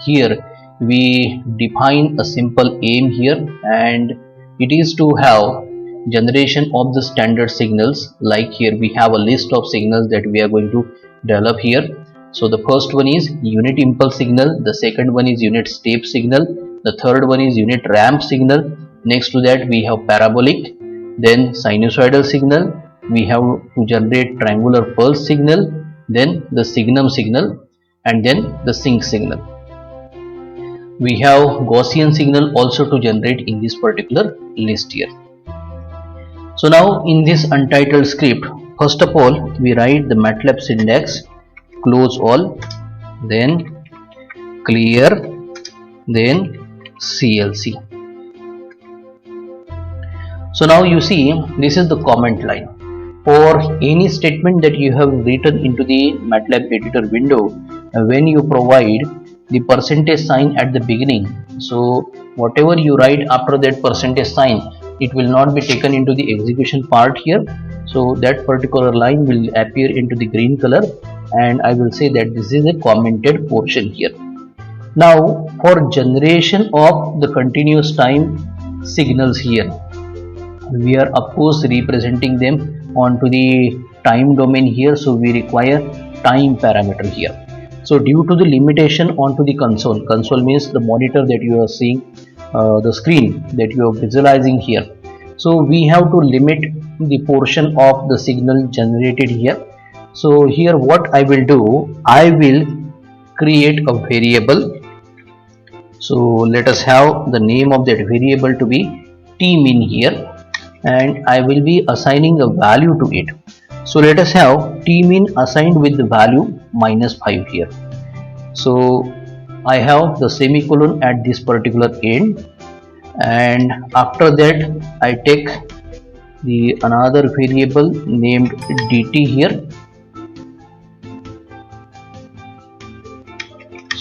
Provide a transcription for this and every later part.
here we define a simple aim here, and it is to have generation of the standard signals. Like here we have a list of signals that we are going to develop here. So the first one is unit impulse signal, the second one is unit step signal, the third one is unit ramp signal. Next to that we have parabolic, then sinusoidal signal, we have to generate triangular pulse signal, then the signum signal, and then the sync signal. We have Gaussian signal also to generate in this particular list here. So now in this untitled script, first of all we write the MATLAB syntax: close all, then clear, then CLC. So now you see this is the comment line. For any statement that you have written into the MATLAB editor window, when you provide the percentage sign at the beginning, so whatever you write after that percentage sign, it will not be taken into the execution part here. So that particular line will appear into the green color, and I will say that this is a commented portion here. Now for generation of the continuous time signals here, we are of course representing them onto the time domain here, so we require time parameter here. So due to the limitation onto the console means the monitor that you are seeing, the screen that you are visualizing here, so we have to limit the portion of the signal generated here. So here what I will do, I will create a variable. So let us have the name of that variable to be tmin here, and I will be assigning a value to it. So let us have tmin assigned with the value -5 here. So I have the semicolon at this particular end, and after that I take the another variable named dt here.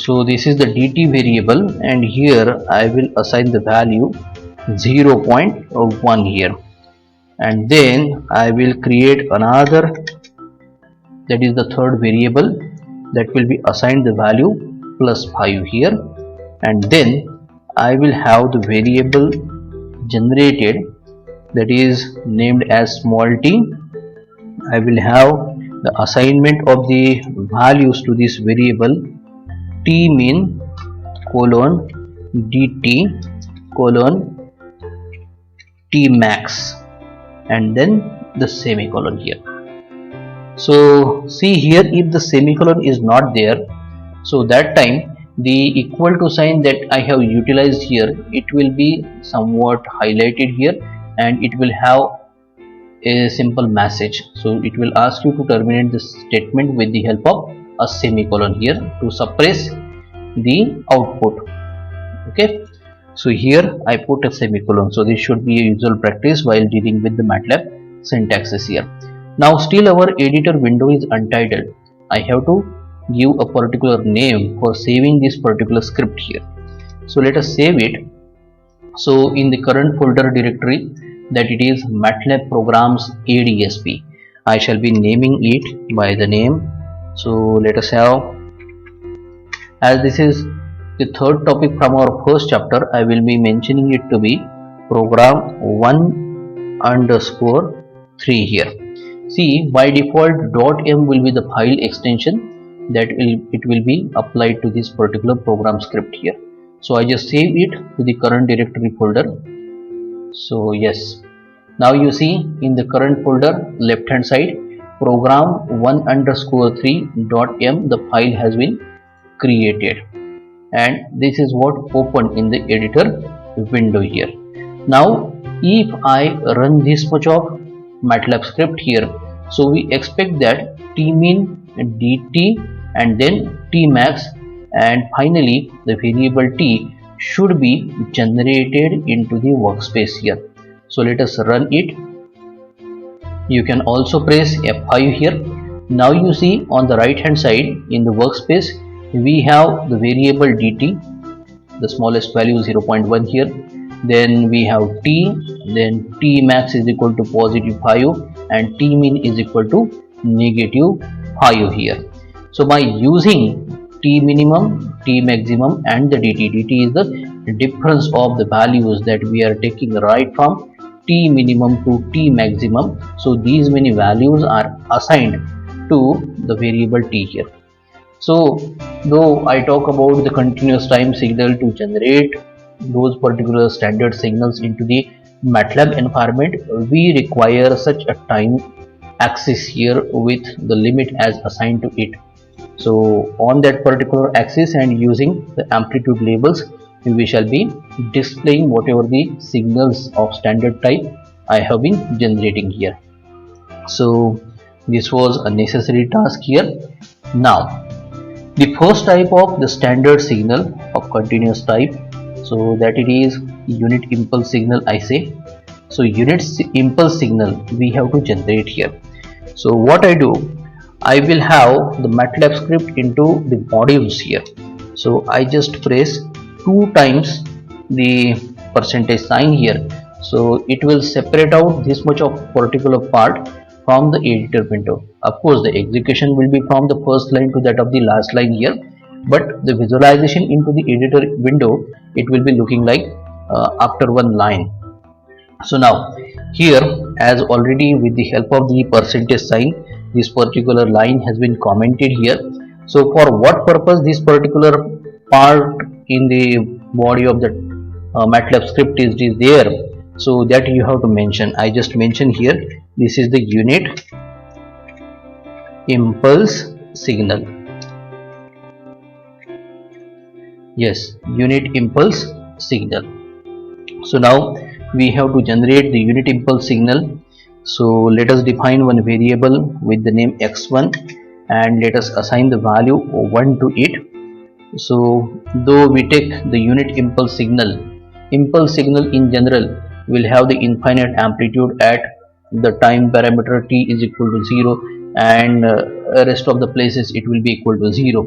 So this is the dt variable, and here I will assign the value 0.1 here, and then I will create another, that is the third variable, that will be assigned the value +5 here, and then I will have the variable generated that is named as small t. I will have the assignment of the values to this variable tmin colon dt colon tmax, and then the semicolon here. So see here, if the semicolon is not there, so that time the equal to sign that I have utilized here, it will be somewhat highlighted here, and it will have a simple message. So it will ask you to terminate the statement with the help of a semicolon here to suppress the output. Okay, so here I put a semicolon. So this should be a usual practice while dealing with the MATLAB syntaxes here. Now still our editor window is untitled. I have to give a particular name for saving this particular script here. So let us save it. So in the current folder directory, that it is MATLAB programs ADSP, I shall be naming it by the name. So let us have, as this is the third topic from our first chapter, I will be mentioning it to be program 1_3 here. See, by default .m will be the file extension that it will be applied to this particular program script here. So I just save it to the current directory folder. So yes, now you see in the current folder left hand side, program 1_3.m, the file has been created, and this is what opened in the editor window here. Now if I run this much of MATLAB script here, so we expect that tmin dt and then tmax, and finally the variable t should be generated into the workspace here. So let us run it. You can also press F5 here. Now you see on the right hand side in the workspace we have the variable dt, the smallest value 0.1 here, then we have t, then tmax is equal to +5 and tmin is equal to -5 here. So by using t minimum, T maximum and the dt. Dt is the difference of the values that we are taking right from T minimum to T maximum. So these many values are assigned to the variable T here. So though I talk about the continuous time signal to generate those particular standard signals into the MATLAB environment, we require such a time axis here with the limit as assigned to it. So on that particular axis and using the amplitude labels, we shall be displaying whatever the signals of standard type I have been generating here. So this was a necessary task here. Now the first type of the standard signal of continuous type, so that it is unit impulse signal I say. So unit impulse signal we have to generate here. So what I do, I will have the MATLAB script into the modules here. So I just press 2 times the percentage sign here. So it will separate out this much of particular part from the editor window. Of course the execution will be from the first line to that of the last line here, but the visualization into the editor window, it will be looking like after one line. So now here, as already with the help of the percentage sign, this particular line has been commented here. So for what purpose this particular part in the body of the MATLAB script is there, so that you have to mention. I just mentioned here, this is the unit impulse signal. Yes, unit impulse signal. So now we have to generate the unit impulse signal. So let us define one variable with the name x1 and let us assign the value 1 to it. So though we take the unit impulse signal in general will have the infinite amplitude at the time parameter t is equal to 0 and rest of the places it will be equal to 0.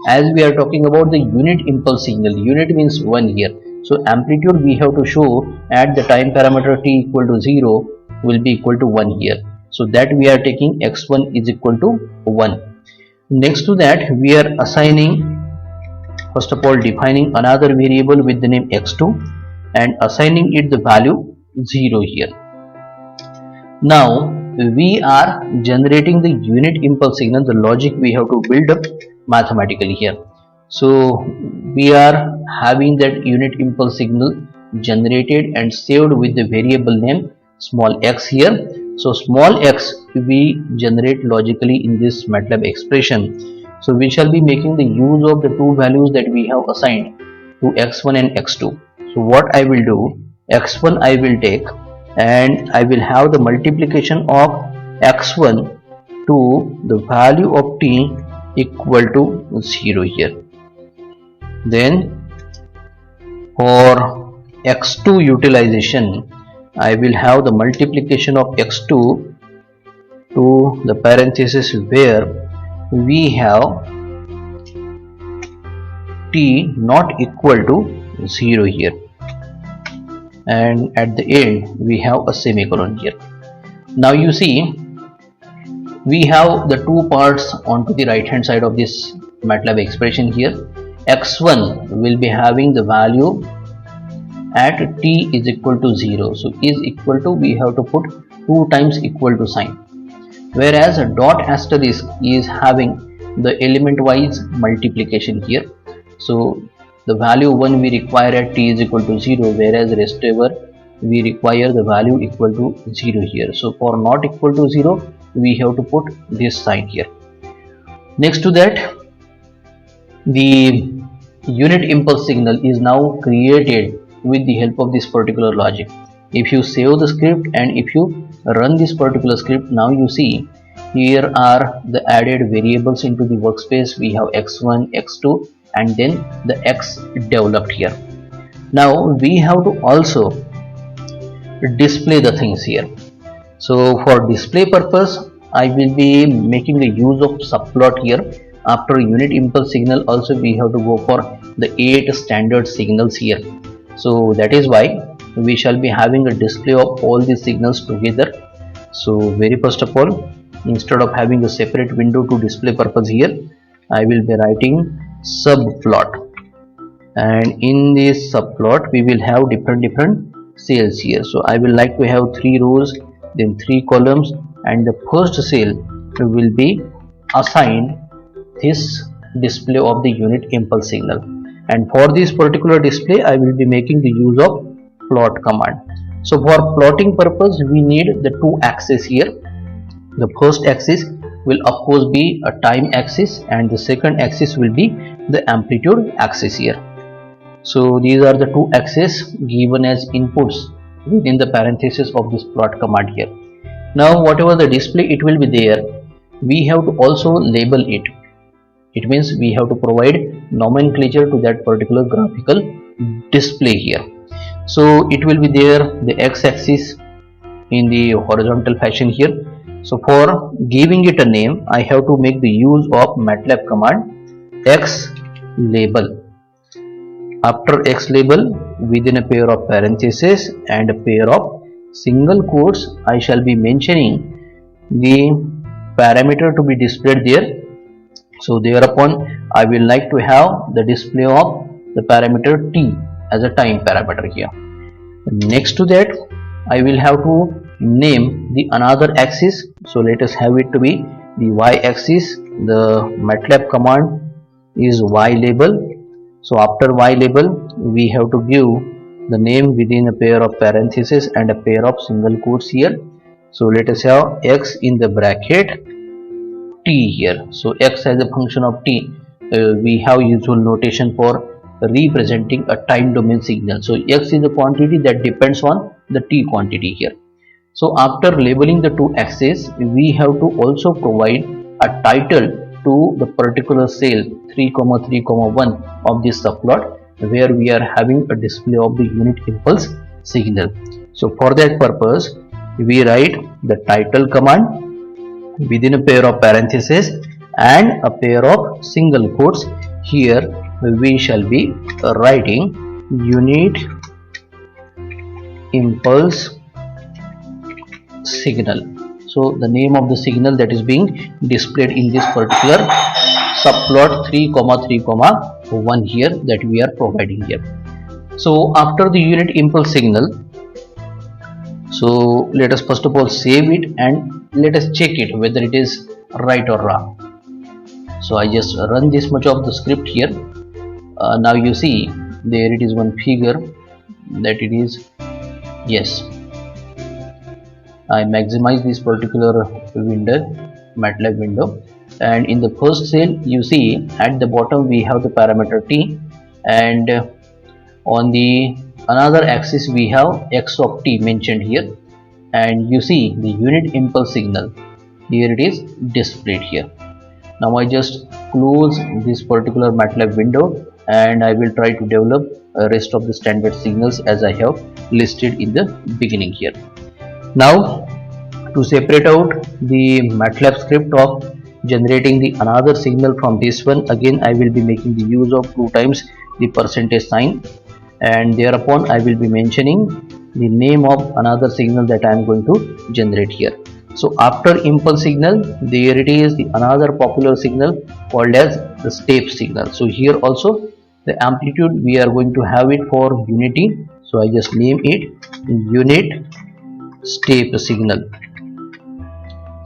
As we are talking about the unit impulse signal, unit means 1 here. So amplitude we have to show at the time parameter t equal to 0 will be equal to 1 here. So that we are taking x1 is equal to 1. Next to that we are assigning, first of all defining another variable with the name x2 and assigning it the value 0 here. Now we are generating the unit impulse signal. The logic we have to build up mathematically here. So we are having that unit impulse signal generated and saved with the variable name small x here. So small x we generate logically in this MATLAB expression. So we shall be making the use of the two values that we have assigned to x1 and x2. So what I will do, x1 I will take and I will have the multiplication of x1 to the value of t equal to 0 here. Then for x2 utilization, I will have the multiplication of x2 to the parenthesis where we have t not equal to 0 here, and at the end we have a semicolon here. Now you see we have the two parts onto the right hand side of this MATLAB expression here. x1 will be having the value at t is equal to 0. So is equal to, we have to put 2 times equal to sign, whereas a dot asterisk is having the element wise multiplication here. So the value 1 we require at t is equal to 0, whereas rest over we require the value equal to 0 here. So for not equal to 0 we have to put this sign here. Next to that, the unit impulse signal is now created with the help of this particular logic. If you save the script and if you run this particular script, now you see here are the added variables into the workspace. We have x1, x2 and then the x developed here. Now we have to also display the things here. So for display purpose I will be making the use of subplot here. After unit impulse signal also we have to go for the 8 standard signals here. So that is why we shall be having a display of all these signals together. So very first of all, instead of having a separate window to display purpose here, I will be writing subplot. and in this subplot we will have different cells here. So I will like to have 3 rows, then 3 columns, and the first cell will be assigned this display of the unit impulse signal, and for this particular display I will be making the use of plot command. So for plotting purpose we need the 2 axes here. The first axis will of course be a time axis, and the second axis will be the amplitude axis here. So these are the 2 axes given as inputs within the parenthesis of this plot command here. Now whatever the display it will be there, we have to also label it. It means we have to provide nomenclature to that particular graphical display here. So it will be there the x-axis in the horizontal fashion here. So for giving it a name, I have to make the use of MATLAB command x label. After x label, within a pair of parentheses and a pair of single quotes, I shall be mentioning the parameter to be displayed there. So thereupon I will like to have the display of the parameter t as a time parameter here. Next to that I will have to name the another axis. So let us have it to be the y-axis. The MATLAB command is y label. So after y label we have to give the name within a pair of parentheses and a pair of single quotes here. So let us have x in the bracket t here. So x as a function of t, we have usual notation for representing a time domain signal. So x is a quantity that depends on the t quantity here. So after labeling the 2 axes, we have to also provide a title to the particular cell 3,3,1 of this subplot, where we are having a display of the unit impulse signal. So for that purpose we write the title command within a pair of parentheses and a pair of single quotes. Here we shall be writing unit impulse signal. So the name of the signal that is being displayed in this particular subplot 3,3,1 here that we are providing here. So after the unit impulse signal, so let us first of all save it and let us check it whether it is right or wrong. So I just run this much of the script here. Now you see there it is one figure that it is yes. I maximize this particular window, MATLAB window, and in the first cell you see at the bottom we have the parameter t, and on the another axis we have x of t mentioned here, and you see the unit impulse signal here it is displayed here. Now I just close this particular MATLAB window and I will try to develop a rest of the standard signals as I have listed in the beginning here. Now to separate out the MATLAB script of generating the another signal from this one, again I will be making the use of 2 times the percentage sign, and thereupon I will be mentioning the name of another signal that I am going to generate here. So after impulse signal there it is the another popular signal called as the step signal. So here also the amplitude we are going to have it for unity, so I just name it unit step signal.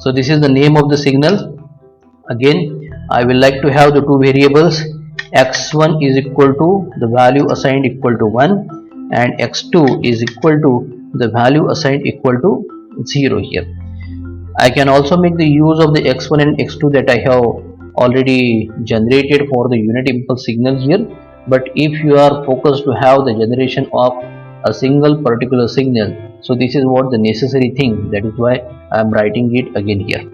So this is the name of the signal. Again I will like to have the 2 variables, x1 is equal to the value assigned equal to 1 and x2 is equal to the value assigned equal to 0 here. I can also make the use of the x1 and x2 that I have already generated for the unit impulse signal here, but if you are focused to have the generation of a single particular signal, so this is what the necessary thing, that is why I am writing it again here.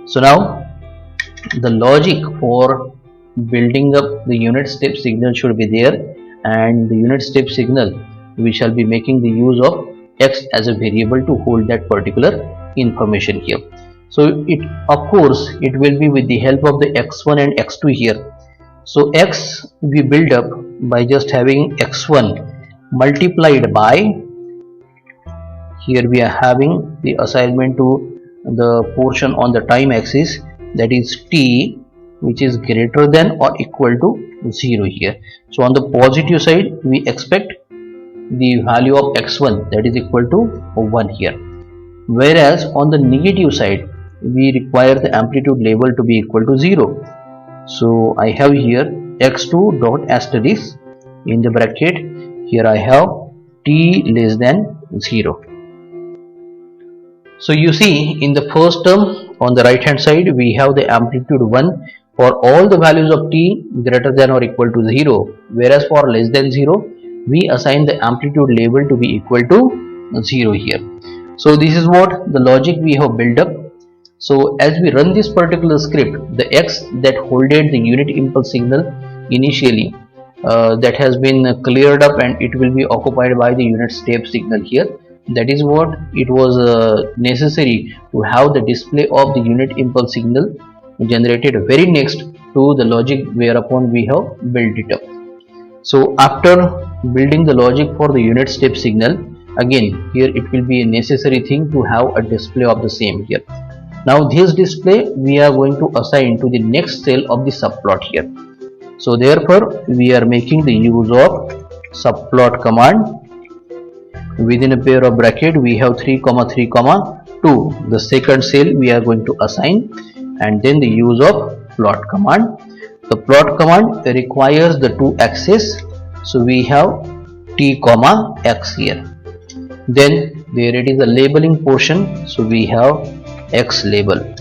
So now the logic for building up the unit step signal should be there, and the unit step signal we shall be making the use of x as a variable to hold that particular information here. So it of course it will be with the help of the x1 and x2 here. So x we build up by just having x1 multiplied by, here we are having the assignment to the portion on the time axis, that is t which is greater than or equal to 0 here. So on the positive side we expect the value of x1 that is equal to 1 here, whereas on the negative side we require the amplitude label to be equal to 0. So I have here x2 dot asterisk in the bracket. Here I have t less than 0. So you see in the first term on the right hand side we have the amplitude 1 for all the values of t greater than or equal to 0, whereas for less than 0 we assign the amplitude label to be equal to 0 here. So this is what the logic we have built up. So as we run this particular script, the x that holded the unit impulse signal initially that has been cleared up and it will be occupied by the unit step signal here. That is what it was necessary to have the display of the unit impulse signal generated very next to the logic whereupon we have built it up. So after building the logic for the unit step signal, again here it will be a necessary thing to have a display of the same here. Now this display we are going to assign to the next cell of the subplot here. So therefore we are making the use of subplot command. Within a pair of bracket we have 3, 3, 2. The second cell we are going to assign, and then the use of plot command. The plot command requires the two axes. So we have t, x here. Then there it is a labeling portion. So we have x label.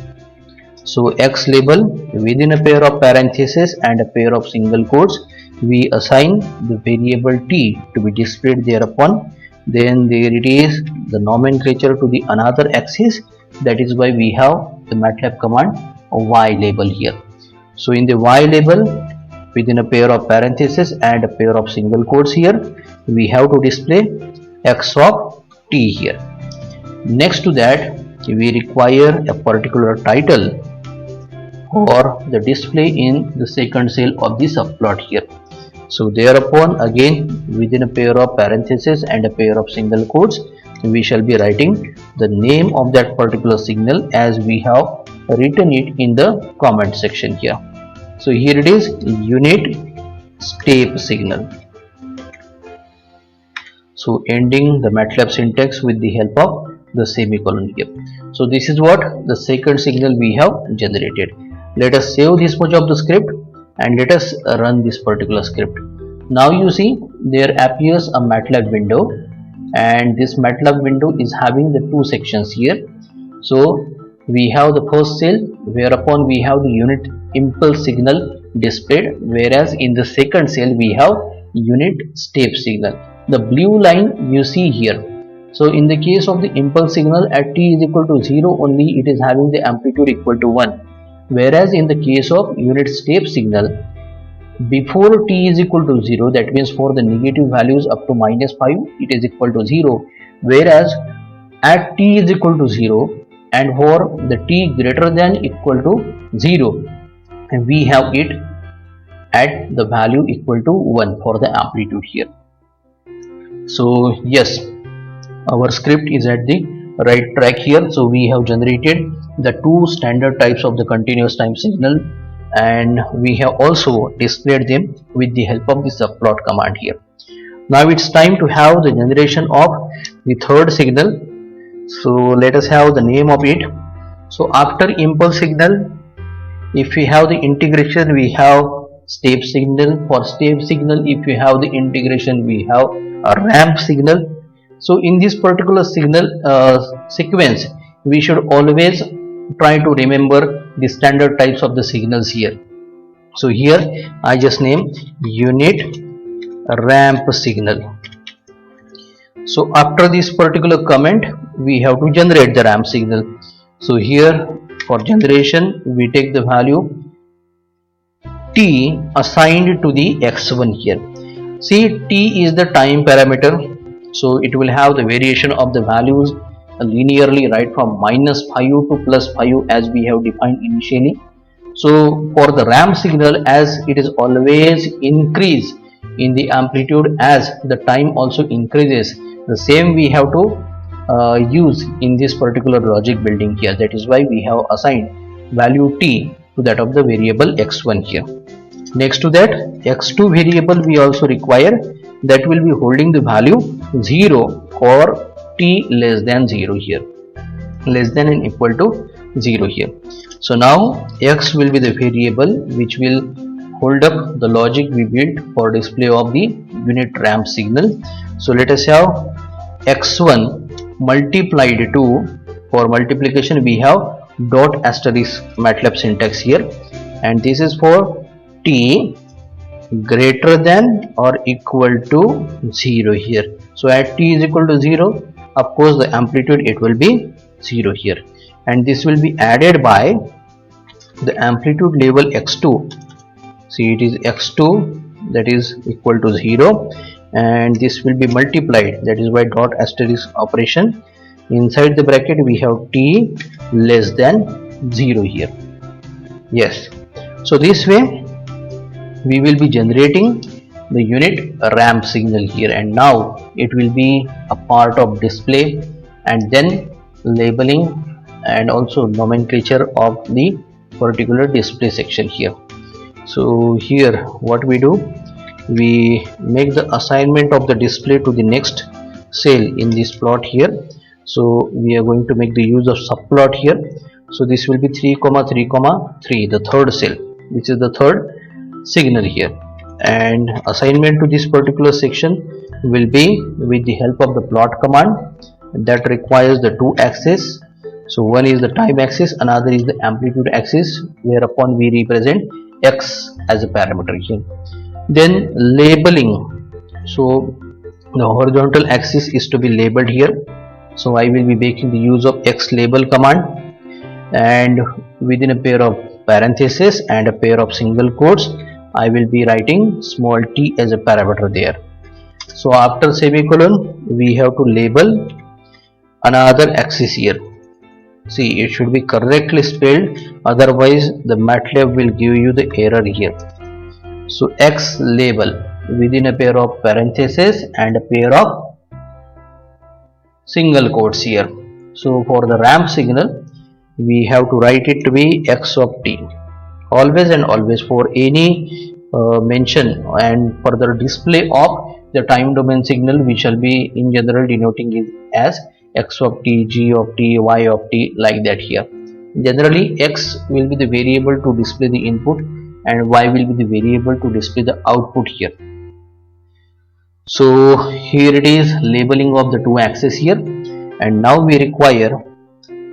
So x label within a pair of parentheses and a pair of single quotes we assign the variable t to be displayed thereupon. Then there it is the nomenclature to the another axis. That is why we have the MATLAB command y label here. So in the y label within a pair of parentheses and a pair of single quotes here we have to display x of t here. Next to that we require a particular title for the display in the second cell of the subplot here. So thereupon again within a pair of parentheses and a pair of single quotes we shall be writing the name of that particular signal as we have written it in the comment section here. So here it is unit step signal. So ending the MATLAB syntax with the help of the semicolon here. So this is what the second signal we have generated. Let us save this much of the script and let us run this particular script. Now you see there appears a MATLAB window, and this MATLAB window is having the two sections here. So we have the first cell whereupon we have the unit impulse signal displayed, whereas in the second cell we have unit step signal. The blue line you see here. So in the case of the impulse signal at t is equal to 0 only it is having the amplitude equal to 1, whereas in the case of unit step signal before t is equal to 0, that means for the negative values up to -5 it is equal to 0, whereas at t is equal to 0 and for the t greater than equal to 0 we have it at the value equal to 1 for the amplitude here. So yes, our script is at the right track here. So we have generated the two standard types of the continuous time signal and we have also displayed them with the help of the subplot command here. Now it's time to have the generation of the third signal. So let us have the name of it. So after impulse signal, if we have the integration we have step signal. For step signal if we have the integration we have a ramp signal. So in this particular signal sequence we should always try to remember the standard types of the signals here. So here I just name unit ramp signal. So after this particular comment we have to generate the ramp signal. So here for generation we take the value t assigned to the x1 here. See, t is the time parameter, so it will have the variation of the values linearly right from -5 to +5 as we have defined initially. So for the ramp signal, as it is always increase in the amplitude as the time also increases, the same we have to use in this particular logic building here. That is why we have assigned value t to that of the variable x1 here. Next to that, x2 variable we also require, that will be holding the value 0 for t less than 0 here, less than and equal to 0 here. So now x will be the variable which will hold up the logic we built for display of the unit ramp signal. So let us have x1 multiplied to, for multiplication we have dot asterisk MATLAB syntax here, and this is for t greater than or equal to 0 here. So at t is equal to 0, of course the amplitude it will be 0 here, and this will be added by the amplitude level x2. See, it is x2 that is equal to 0, and this will be multiplied, that is by dot asterisk operation. Inside the bracket we have t less than 0 here. Yes, so this way we will be generating the unit ramp signal here, and now it will be a part of display and then labeling and also nomenclature of the particular display section here. So here what we do, we make the assignment of the display to the next cell in this plot here. So we are going to make the use of subplot here. So this will be 3, 3, 3, the third cell, which is the third signal here, and assignment to this particular section will be with the help of the plot command that requires the two axes. So one is the time axis, another is the amplitude axis, whereupon we represent x as a parameter here. Then labeling, so the horizontal axis is to be labeled here. So I will be making the use of x label command, and within a pair of parentheses and a pair of single quotes I will be writing small t as a parameter there. So after semicolon we have to label another axis here. See, it should be correctly spelled, otherwise the MATLAB will give you the error here. So x label within a pair of parentheses and a pair of single quotes here. So for the ramp signal we have to write it to be x of t. Always and always for any mention and further display of the time domain signal, we shall be in general denoting it as x of t, g of t, y of t, like that here. Generally x will be the variable to display the input and y will be the variable to display the output here. So here it is labeling of the two axes here, and now we require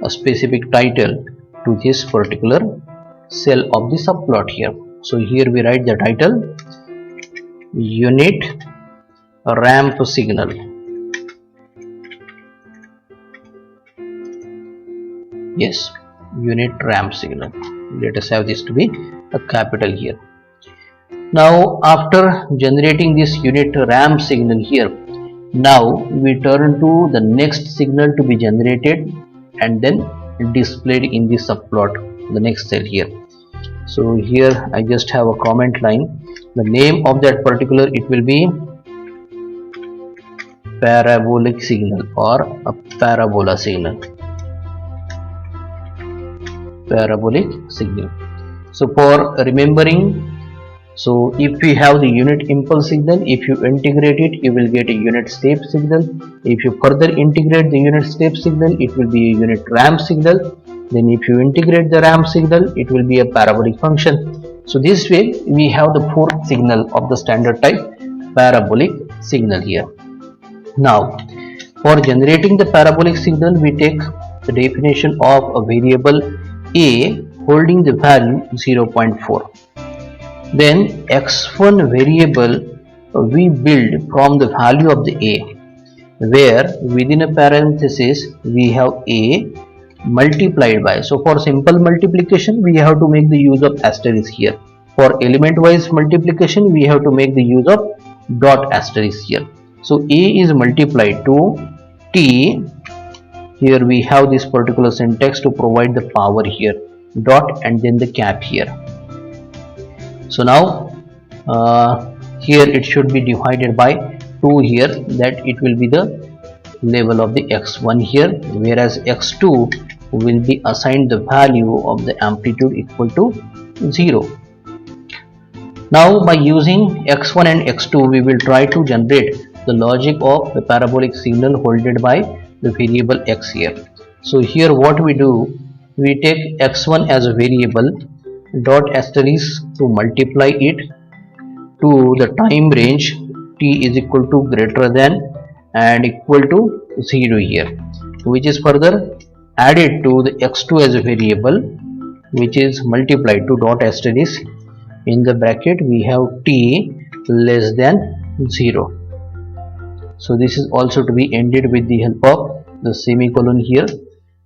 a specific title to this particular cell of the subplot here. So here we write the title unit ramp signal. Yes, unit ramp signal. Let us have this to be a capital here. Now after generating this unit ramp signal here, now we turn to the next signal to be generated and then displayed in the subplot, the next cell here. So here I just have a comment line. The name of that particular, it will be parabolic signal or a parabola signal. Parabolic signal. So for remembering, so if we have the unit impulse signal, if you integrate it, you will get a unit step signal. If you further integrate the unit step signal, it will be a unit ramp signal. Then if you integrate the ramp signal, it will be a parabolic function. So this way we have the fourth signal of the standard type parabolic signal here. Now for generating the parabolic signal, we take the definition of a variable a holding the value 0.4. Then x1 variable we build from the value of the a, where within a parenthesis we have a multiplied by. So for simple multiplication we have to make the use of asterisk here. For element wise multiplication we have to make the use of dot asterisk here. So a is multiplied to t. Here we have this particular syntax to provide the power here, dot and then the cap here. So now here it should be divided by 2 here, that it will be the level of the x1 here, whereas x2 will be assigned the value of the amplitude equal to 0. Now by using x1 and x2 we will try to generate the logic of the parabolic signal holded by the variable x here. So here what we do, we take x1 as a variable, dot asterisk to multiply it to the time range t is equal to greater than and equal to 0 here, which is further added to the x2 as a variable, which is multiplied to dot asterisk. In the bracket we have t less than 0. So this is also to be ended with the help of the semicolon here.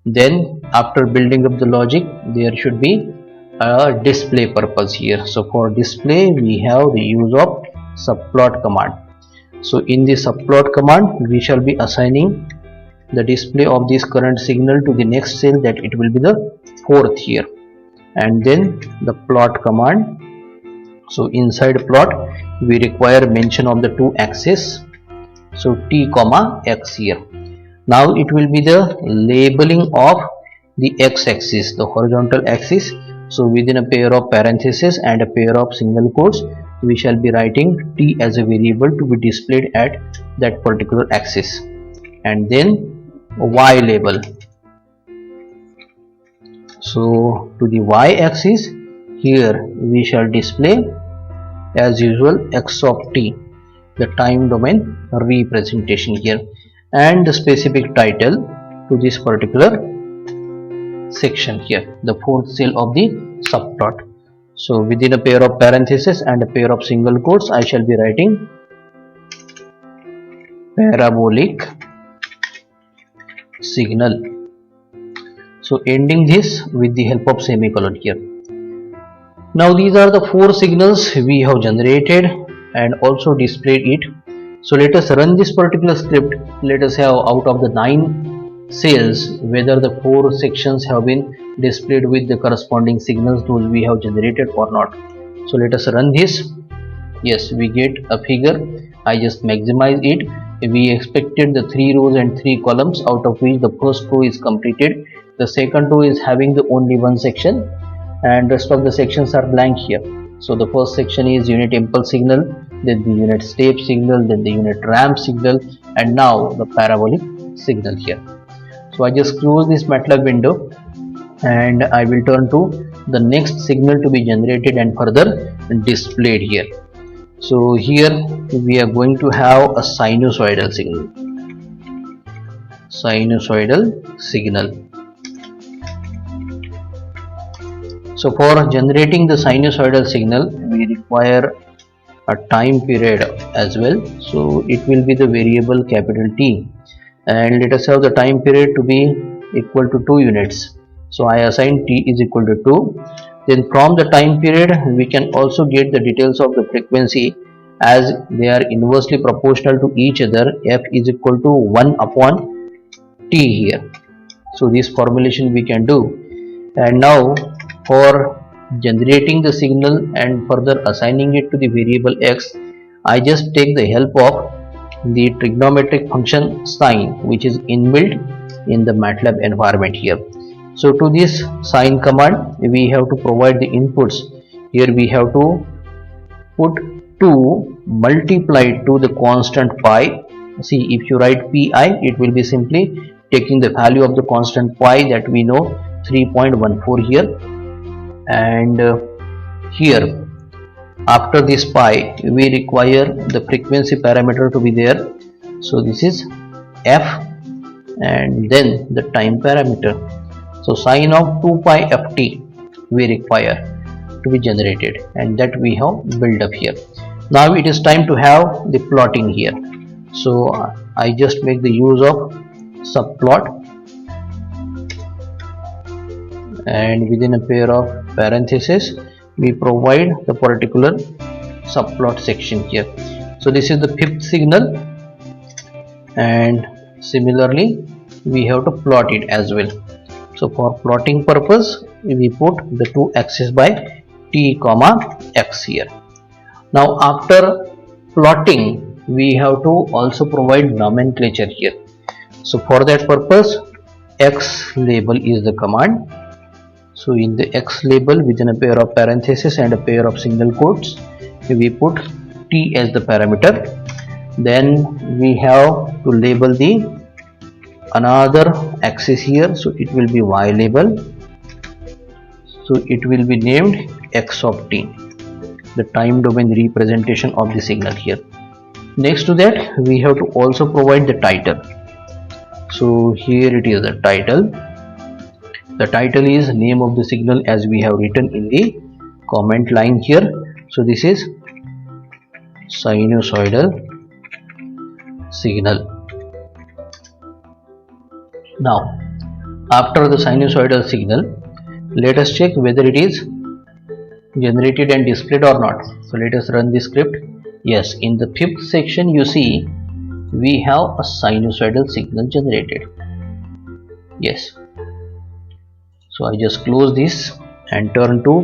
Then after building up the logic, there should be a display purpose here. So for display we have the use of subplot command. So in the subplot command we shall be assigning the display of this current signal to the next cell, that it will be the 4th here, and then the plot command. So inside plot we require mention of the two axes, so t comma x here. Now it will be the labeling of the x-axis, the horizontal axis. So within a pair of parentheses and a pair of single quotes we shall be writing t as a variable to be displayed at that particular axis, and then y label. So to the y-axis here we shall display as usual x of t, the time domain representation here, and the specific title to this particular section here, the 4th cell of the subplot. So within a pair of parentheses and a pair of single quotes I shall be writing parabolic signal. So ending this with the help of semicolon here. Now these are the 4 signals we have generated and also displayed it. So let us run this particular script. Let us have out of the 9 cells whether the 4 sections have been displayed with the corresponding signals those we have generated or not. So let us run this. Yes, we get a figure. I just maximize it. We expected the 3 rows and 3 columns, out of which the first row is completed, the second row is having the only one section, and rest of the sections are blank here. So the first section is unit impulse signal, then the unit step signal, then the unit ramp signal, and now the parabolic signal here. So I just close this MATLAB window and I will turn to the next signal to be generated and further displayed here. So here we are going to have a sinusoidal signal. Sinusoidal signal. So for generating the sinusoidal signal we require a time period as well. So it will be the variable capital T, and let us have the time period to be equal to 2 units. So I assign T is equal to 2. Then from the time period we can also get the details of the frequency, as they are inversely proportional to each other. F is equal to 1 upon T here. So this formulation we can do. And now for generating the signal and further assigning it to the variable x, I just take the help of the trigonometric function sine, which is inbuilt in the MATLAB environment here. So to this sine command we have to provide the inputs. Here we have to put 2 multiplied to the constant pi. See, if you write pi, it will be simply taking the value of the constant pi, that we know 3.14 here, and here after this pi we require the frequency parameter to be there. So this is f and then the time parameter. So sine of 2 pi ft we require to be generated, and that we have built up here. Now it is time to have the plotting here. So I just make the use of subplot, and within a pair of parentheses we provide the particular subplot section here. So this is the 5th signal, and similarly we have to plot it as well. So for plotting purpose we put the 2 axes by t comma x here. Now after plotting we have to also provide nomenclature here. So for that purpose X label is the command. So in the X label, within a pair of parentheses and a pair of single quotes, we put T as the parameter. Then we have to label the another axis here, so it will be Y label. So it will be named X of T, the time domain representation of the signal here. Next to that, we have to also provide the title. So here it is the title. The title is name of the signal as we have written in the comment line here. So this is sinusoidal signal. Now, after the sinusoidal signal, let us check whether it is generated and displayed or not. So let us run the script. Yes, in the fifth section you see we have a sinusoidal signal generated. Yes. So I just close this and turn to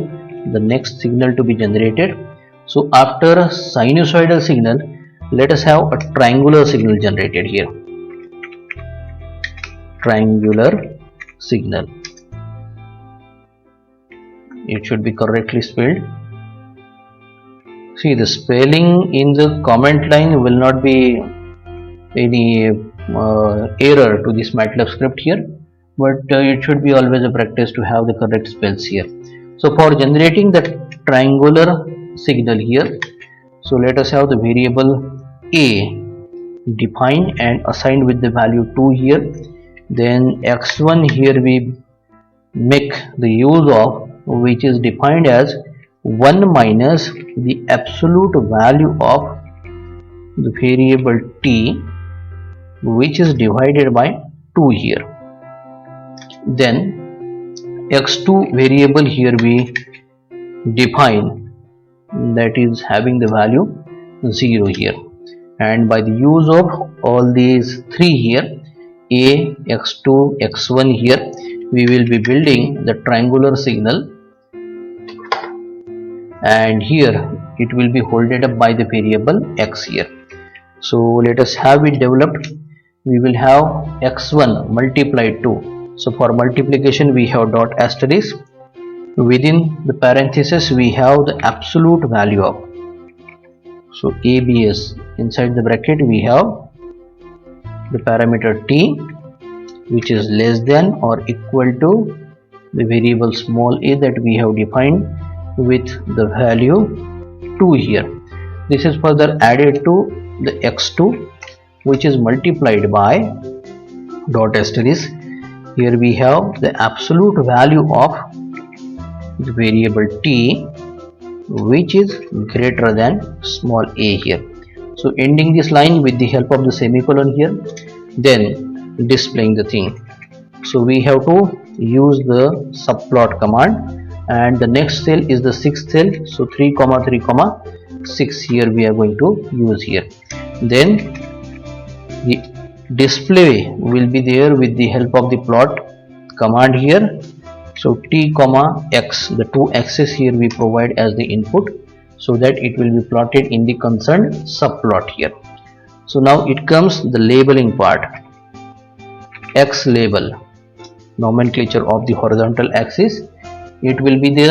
the next signal to be generated. So after a sinusoidal signal, let us have a triangular signal generated here. Triangular signal. It should be correctly spelled. See, the spelling in the comment line will not be any error to this MATLAB script here, but it should be always a practice to have the correct spells here. So for generating the triangular signal here, so let us have the variable A defined and assigned with the value 2 here. Then x1 here we make the use of, which is defined as 1 minus the absolute value of the variable t, which is divided by 2 here. Then x2 variable here we define, that is having the value 0 here, and by the use of all these three here, A, x2, x1 here, we will be building the triangular signal, and here it will be holded up by the variable x here. So let us have it developed. We will have x1 multiplied 2. So for multiplication we have dot asterisk. Within the parenthesis we have the absolute value of, so ABS, inside the bracket we have the parameter t, which is less than or equal to the variable small a that we have defined with the value 2 here. This is further added to the x2, which is multiplied by dot asterisk. Here we have the absolute value of the variable t, which is greater than small a here. So ending this line with the help of the semicolon here, then displaying the thing. So we have to use the subplot command, and the next cell is the sixth cell, so 3 3 6 here we are going to use here. Then the display will be there with the help of the plot command here. So t x, the two axes here we provide as the input, so that it will be plotted in the concerned subplot here. So now it comes the labeling part. X label, nomenclature of the horizontal axis, it will be the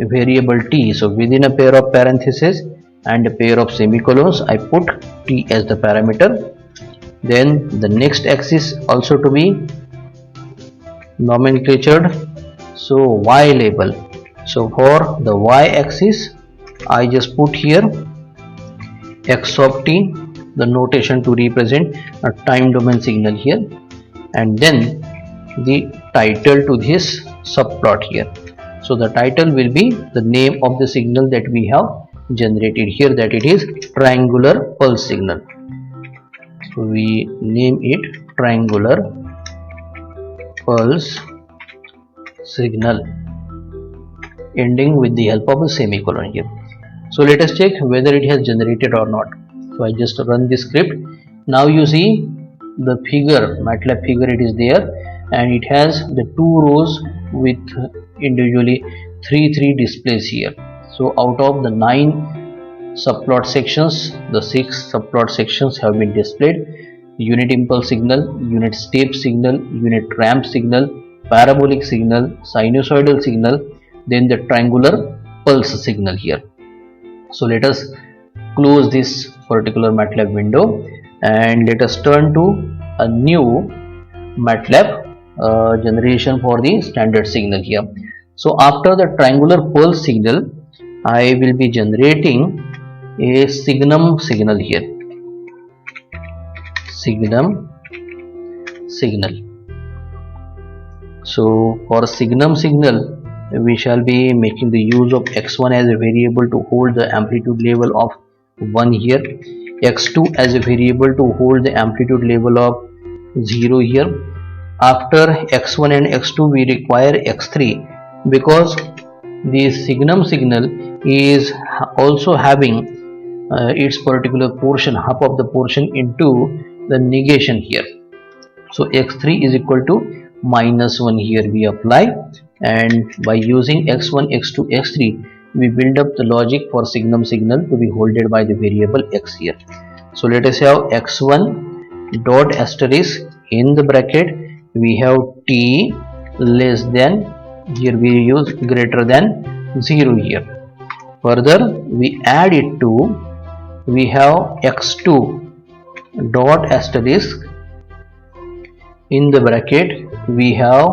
variable t. So within a pair of parentheses and a pair of semicolons, I put t as the parameter. Then the next axis also to be nomenclatured, so y label. So for the y axis I just put here x of t, the notation to represent a time domain signal here, and then the title to this subplot here. So the title will be the name of the signal that we have generated here, that it is triangular pulse signal. So we name it triangular pulse signal, ending with the help of a semicolon here. So let us check whether it has generated or not. So I just run the script. Now you see the figure, MATLAB figure, it is there, and it has the 2 rows with individually 3 displays here. So out of the 9 subplot sections, the 6 subplot sections have been displayed, unit impulse signal, unit step signal, unit ramp signal, parabolic signal, sinusoidal signal, then the triangular pulse signal here. So let us close this particular MATLAB window and let us turn to a new MATLAB generation for the standard signal here. So after the triangular pulse signal, I will be generating a signum signal here. Signum signal. So for signum signal, we shall be making the use of x1 as a variable to hold the amplitude level of 1 here, x2 as a variable to hold the amplitude level of 0 here. After x1 and x2 we require x3 because the signum signal is also having its particular portion, half of the portion into the negation here. So x3 is equal to -1 here we apply, and by using x1, x2, x3 we build up the logic for signum signal to be holded by the variable x here. So let us have x1 dot asterisk, in the bracket we have t less than, here we use greater than 0 here. Further we add it to, we have x2 dot asterisk, in the bracket we have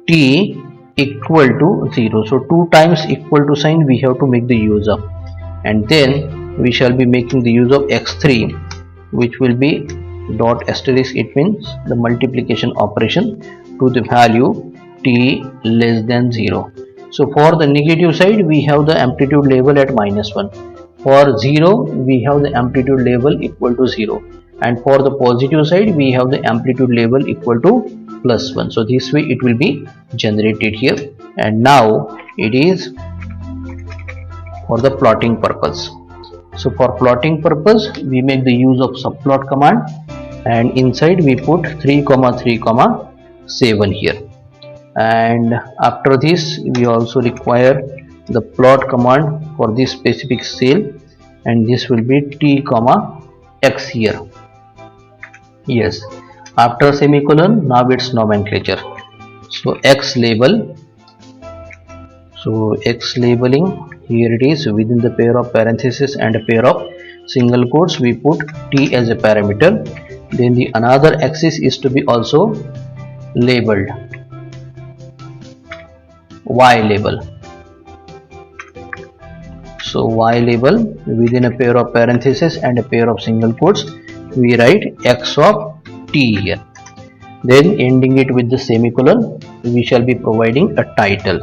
t equal to 0. So 2 times equal to sign we have to make the use of, and then we shall be making the use of x3, which will be dot asterisk, it means the multiplication operation to the value t less than 0. So for the negative side we have the amplitude level at -1, for 0 we have the amplitude level equal to 0, and for the positive side we have the amplitude level equal to +1. So this way it will be generated here, and now it is for the plotting purpose. So for plotting purpose we make the use of subplot command, and inside we put 3,3,7 here, and after this we also require the plot command for this specific cell, and this will be t, x here. Yes, after semicolon now it's nomenclature. So x label, so x labeling, here it is, within the pair of parentheses and a pair of single quotes we put t as a parameter. Then the another axis is to be also labeled, y label. So y label, within a pair of parentheses and a pair of single quotes we write x of t here. Then ending it with the semicolon we shall be providing a title.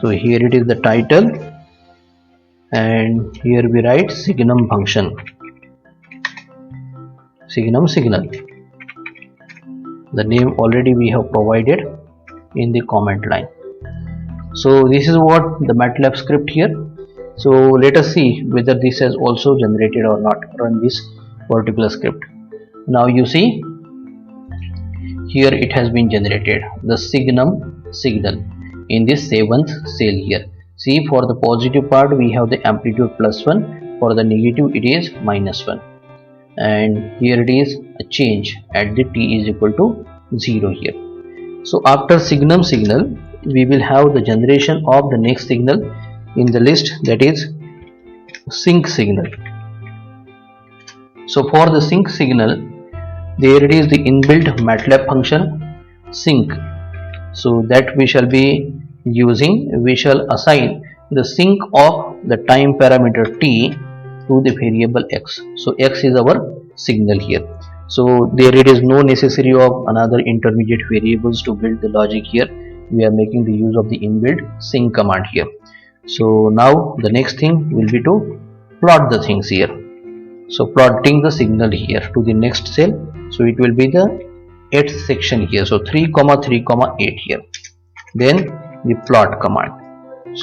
So here it is the title, and here we write signum function, signum signal. The name already we have provided in the comment line. So this is what the MATLAB script here. So let us see whether this has also generated or not. Run this particular script. Now you see here it has been generated, the signum signal in this 7th cell here. See, for the positive part we have the amplitude +1, for the negative it is -1, and here it is a change at the t is equal to 0 here. So after signum signal we will have the generation of the next signal in the list, that is sync signal. So for the sync signal, there it is the inbuilt MATLAB function sync. So that we shall be using, we shall assign the sync of the time parameter t to the variable x. So x is our signal here. So there it is no necessary of another intermediate variables to build the logic here. We are making the use of the inbuilt sync command here. So now the next thing will be to plot the things here. So plotting the signal here to the next cell. So it will be the 8th section here. So 3,3,8 here. Then the plot command.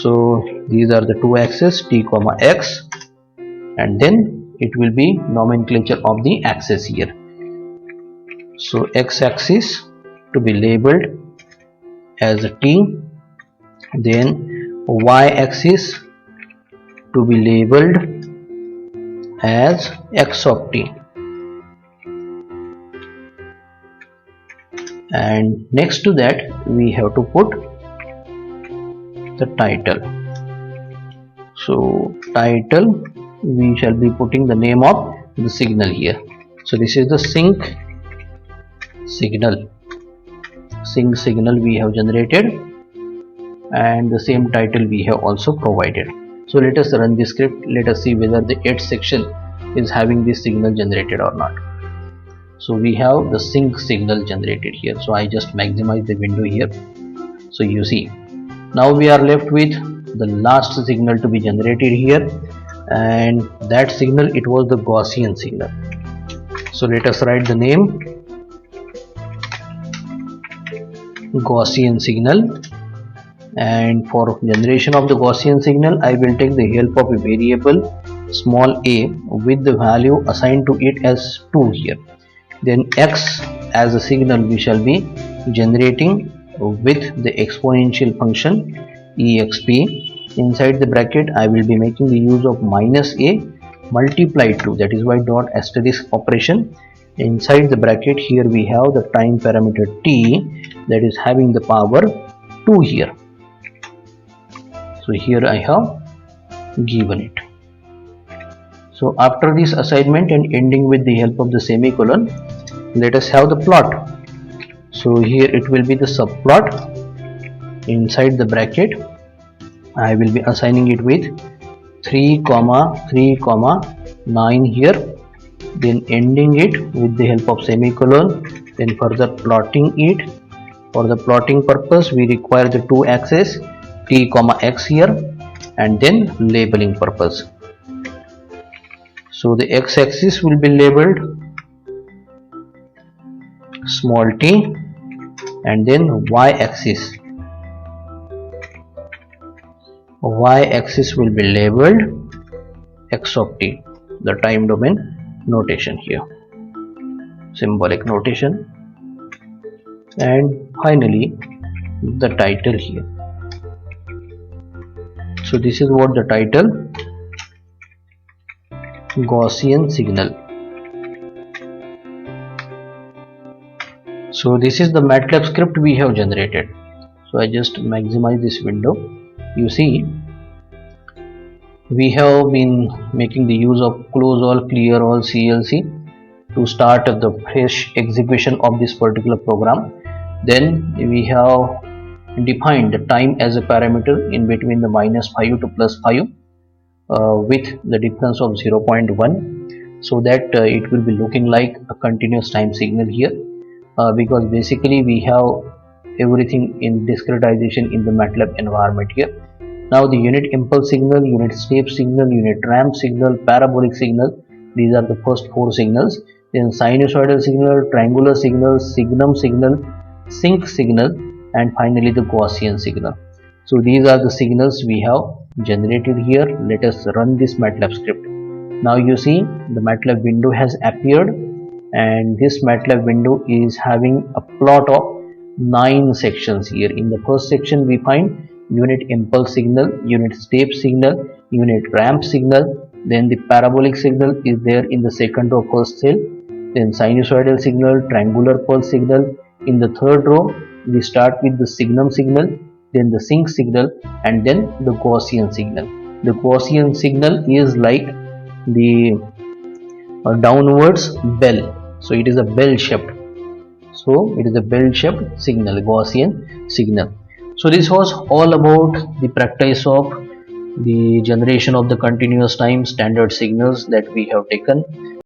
So these are the two axes t, x, and then it will be nomenclature of the axis here. So x axis to be labeled as a t, then y axis to be labeled as x of t. And next to that we have to put the title. So title, we shall be putting the name of the signal here. So this is the sync signal. Sync signal we have generated, and the same title we have also provided. So let us run this script. Let us see whether the 8th section is having this signal generated or not. So we have the sync signal generated here. So I just maximize the window here. So you see, now we are left with the last signal to be generated here, and that signal, it was the Gaussian signal. So let us write the name Gaussian signal, and for generation of the Gaussian signal I will take the help of a variable small a with the value assigned to it as 2 here. Then x as a signal we shall be generating with the exponential function exp. Inside the bracket I will be making the use of minus a multiplied 2, that is why dot asterisk operation. Inside the bracket here we have the time parameter t, that is having the power 2 here. So here I have given it. So after this assignment and ending with the help of the semicolon, let us have the plot. So here it will be the subplot. Inside the bracket I will be assigning it with 3, 3, 9 here, then ending it with the help of semicolon, then further plotting it. For the plotting purpose we require the 2 axes t, x here, and then labeling purpose. So the x-axis will be labeled small t, and then y-axis will be labeled x of t, the time domain notation here, symbolic notation, and finally the title here. So this is what the title, Gaussian signal. So this is the MATLAB script we have generated. So I just maximize this window. You see, we have been making the use of close all, clear all, CLC to start the fresh execution of this particular program. Then we have defined the time as a parameter in between the -5 to +5 with the difference of 0.1, so that it will be looking like a continuous time signal here, because basically we have everything in discretization in the MATLAB environment here. Now the unit impulse signal, unit step signal, unit ramp signal, parabolic signal, these are the first 4 signals. Then sinusoidal signal, triangular signal, signum signal, sync signal, and finally the Gaussian signal. So these are the signals we have generated here. Let us run this MATLAB script. Now you see the MATLAB window has appeared, and this MATLAB window is having a plot of 9 sections here. In the first section we find unit impulse signal, unit step signal, unit ramp signal, then the parabolic signal is there in the second or first cell, then sinusoidal signal, triangular pulse signal. In the third row we start with the signum signal, then the sync signal, and then the Gaussian signal. The Gaussian signal is like the downwards bell, so it is a bell shaped. So it is a bell shaped signal, Gaussian signal. So this was all about the practice of the generation of the continuous time standard signals that we have taken.